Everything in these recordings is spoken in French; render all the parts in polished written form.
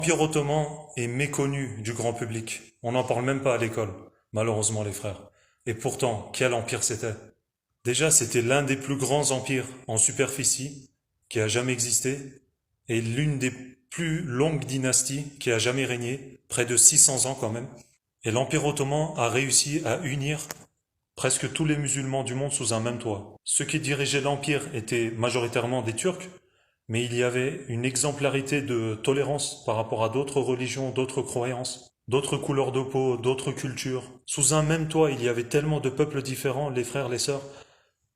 L'Empire ottoman est méconnu du grand public. On n'en parle même pas à l'école, malheureusement les frères. Et pourtant, quel empire c'était. Déjà, c'était l'un des plus grands empires en superficie qui a jamais existé et l'une des plus longues dynasties qui a jamais régné, près de 600 ans quand même. Et l'Empire ottoman a réussi à unir presque tous les musulmans du monde sous un même toit. Ceux qui dirigeaient l'empire étaient majoritairement des Turcs, mais il y avait une exemplarité de tolérance par rapport à d'autres religions, d'autres croyances, d'autres couleurs de peau, d'autres cultures. Sous un même toit, il y avait tellement de peuples différents, les frères, les sœurs.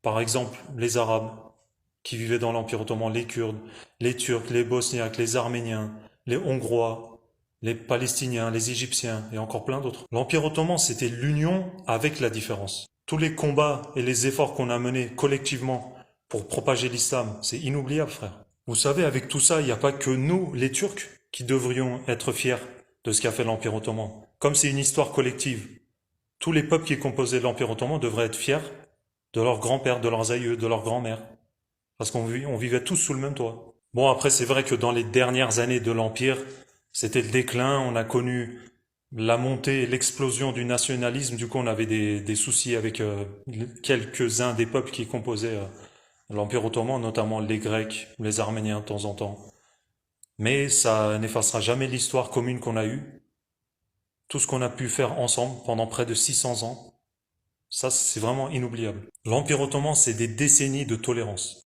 Par exemple, les Arabes, qui vivaient dans l'Empire ottoman, les Kurdes, les Turcs, les Bosniaques, les Arméniens, les Hongrois, les Palestiniens, les Égyptiens et encore plein d'autres. L'Empire ottoman, c'était l'union avec la différence. Tous les combats et les efforts qu'on a menés collectivement pour propager l'islam, c'est inoubliable, frère. Vous savez, avec tout ça, il n'y a pas que nous, les Turcs, qui devrions être fiers de ce qu'a fait l'Empire ottoman. Comme c'est une histoire collective, tous les peuples qui composaient l'Empire ottoman devraient être fiers de leurs grands-pères, de leurs aïeux, de leurs grands-mères. Parce qu'on vivait tous sous le même toit. Bon, après, c'est vrai que dans les dernières années de l'Empire, c'était le déclin, on a connu la montée et l'explosion du nationalisme, du coup on avait des soucis avec quelques-uns des peuples qui composaient l'Empire ottoman, notamment les Grecs, les Arméniens de temps en temps. Mais ça n'effacera jamais l'histoire commune qu'on a eue, tout ce qu'on a pu faire ensemble pendant près de 600 ans. Ça, c'est vraiment inoubliable. L'Empire ottoman, c'est des décennies de tolérance.